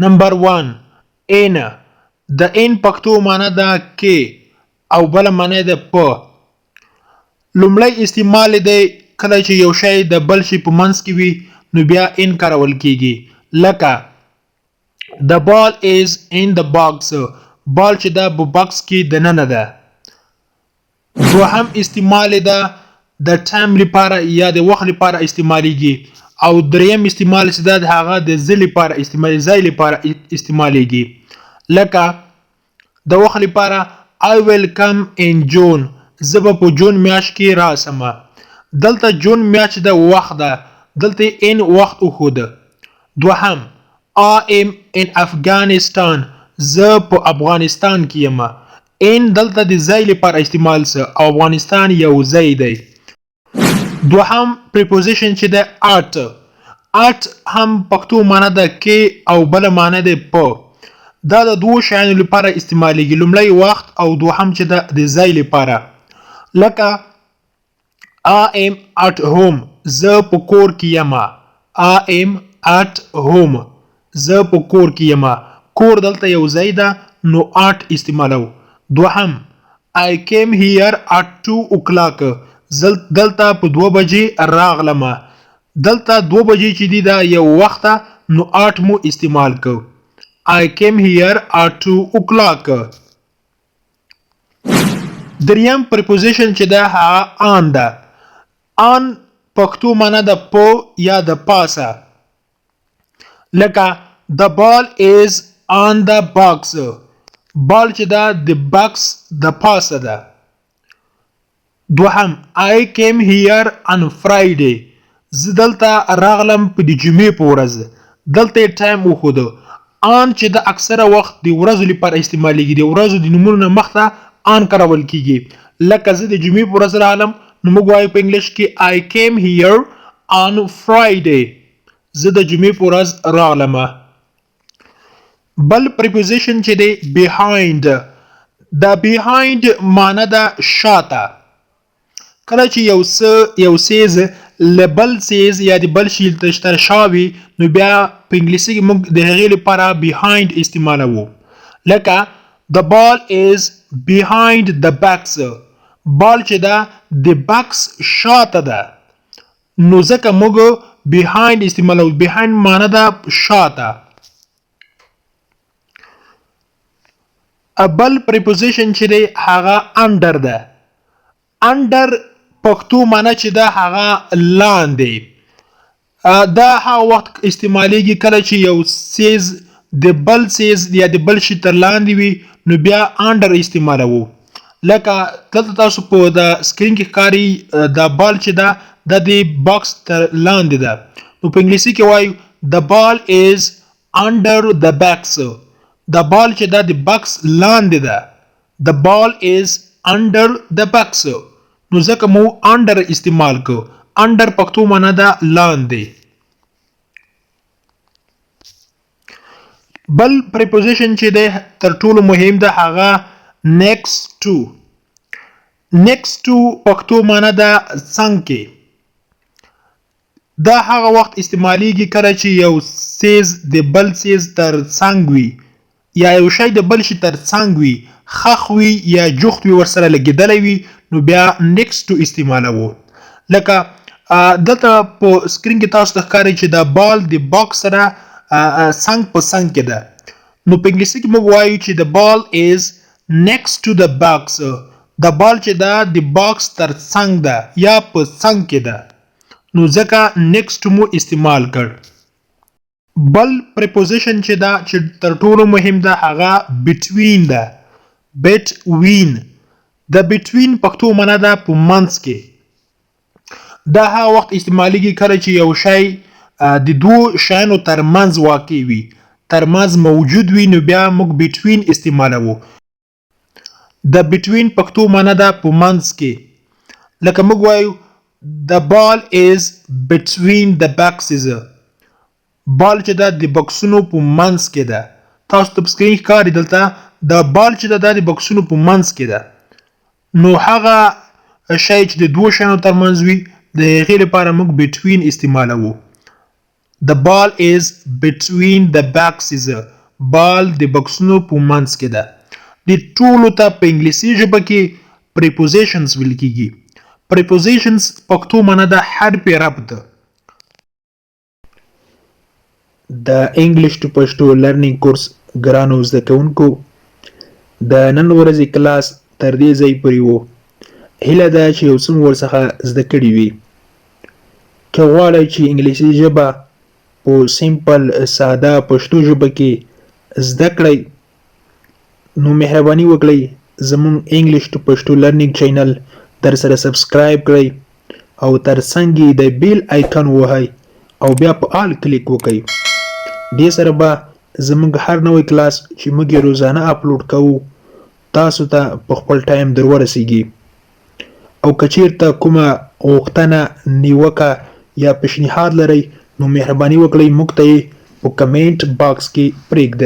نمبر 1 ان د ان پښتو معنی ده کې او بل معنی ده په. لومړی استعمال دی کله چې یو شی د بل شي په منځ کې وي نو بیا ان کارول کیږي. لکه the ball is in the box. بال چې دا په باکس کې دننه ده. دوهم استعمال ده د ټایم لپاره یا د وخت لپاره استعمالیږي. او دریم استعمال چې ده هغه د ځای لپاره استعمالي ځای لپاره استعمالیږي. لکه د وخت لپاره I will come in June. زه به په جون میاشت کې راسم. دلته جون میاشت د وخت ده، دلته ان وخت وښوده. دوهم I am in Afghanistan. زه په افغانستان کې یم. ان دلته د ځای لپاره استعمال سه او افغانستان یو ځای دی. دوهم preposition چې ده art. art هم پښتو معنی ده کې او بل معنی ده په. دا د دوه شیانو لپاره استعمالیږي. لومړی وخت او دوهم چې ده د ځای لپاره. لکه I am at home. زه په کور کې یم. I am at home. زه په کور کې یم. کور دلته یو ځای ده نو at استعمالو. دوهم I came here at 2 o'clock. دلته په 2 بجې راغلم. دلته 2 بجې چې دی دا یو وخت نو at مو استعمال کو. I came here at 2 o'clock. دریم preposition چې ده هغه on ده. on پښتو معنی ده په یا د پاسه. لکه the ball is on the box. بال چې ده د باکس د پاسه ده. دوهم I came here on Friday. زه دلته راغلم په د جمعې په ورځ. دلته یې ټایم وښوده. on چې د اکثره وخت د ورځو لپاره استعمالیږي. د ورځو د نومونو نه مخته on کارول کیږي. لکه زه د جمعې په ورځ راغلم نو موږ وایو په انګلیش کې I came here on Friday. زه د جمعې په ورځ راغلم. بل preposition چې دی behind. دا behind معنی ده شاته. کله چې یو څیز له بل څیز یا د بل شي تر شا وي نو بیا په انګلیسي کې موږ د هغې لپاره behind استعمالوو. لکه the ball is behind the box. بال چې ده د باکس شاته ده نو ځکه موږ behind استعمالوو. behind معنی ده شاته. بل preposition چې دی هغه under ده. under پښتو معنی چې ده هغه لاندې. دا هغه وخت استعمالیږي کله چې یو څیز د بل څیز یا د بل شي تر لاندې وي نو بیا under استعمالوو. لکه دلته تاسو په د سکرین کې ښکاري دا بال چې ده د باکس تر لاندې ده. نو په انګلیسي کې وایو the ball is under the box. د بال چې ده د باکس لاندې ده. the ball is under the box. نو ځکه مو under استعمال کو. under پښتو معنی ده لاندې. بل preposition چې ده تر ټولو مهم ده هغه next to. next to پښتو معنی ده څنګ کې. دا هغه وخت استعمالیږي کله چې یو څیز د بل څیز تر څنګ وي یا یو شی د بل شي تر څنګ وي، خښ وي یا جوخت وي ورسره لګېدلی وي نو بیا next to استعمالوو. لکه دلته په سکرین کې تاسو ته ښکاري چې دا بال د باکس سره څنګ په څنګ کې ده. نو په انګلیسي کې موږ وایو چې the ball is next to the box. د بال چې ده د باکس تر څنګ ده یا په څنګ کې ده نو ځکه next to مو استعمال کړ. بل preposition چې ده چې تر ټولو مهم ده هغه between ده. between د between پښتو معنی ده په منځ کې. دا هغه وخت استعمالیږي کله چې یو شی د دوو شیانو تر منځ واقع وي، تر منځ موجود وي نو بیا موږ between استعمالوو. د between پښتو معنی ده په منځ کې. لکه موږ وایو the ball is between the boxes. بال چې ده د بکسونو په منځ کې ده. تاسو ته په سکرین ښکاري دلته د بال چې ده د بکسونو په منځ کې ده. نو هغه شی چې د دوو شیانو تر منځ وي د هغې لپاره موږ between استعمالوو. The ball is between the boxes. ball د بکسونو په منځ کې ده. د ټولو ته په انګلیسي ژبه کې prepositions ویل کیږي. prepositions پښتو معنی ده حرف ربط. د انګلیش ټو پښتو لرنینګ کورس ګرانو زده کوونکو د نن ورځې کلاس تر دې ځای پورې وو. هیله ده چې یو څه ورڅخه زده کړي وي. که غواړئ چې انګلیسي ژبه په سیمپل ساده پښتو ژبه کې زده کړئ نو مهرباني وکړئ زموږ انګلیش ټو پښتو لرنینګ چینل در سره سبسکرایب کړئ او تر څنګ یې د بیل آیکن ووهئ او بیا په آل کلیک وکړئ. دې سره به زموږ هر نوی کلاس چې موږ یې روزانه اپلوډ کوو تاسو ته په خپل ټایم در ورسیږي. او که چیرته کومه غوښتنه نیوکه یا پیشنهاد لرئ نو مهرباني وکړئ موږ ته یې په کمنټ باکس کې پرېږدئ.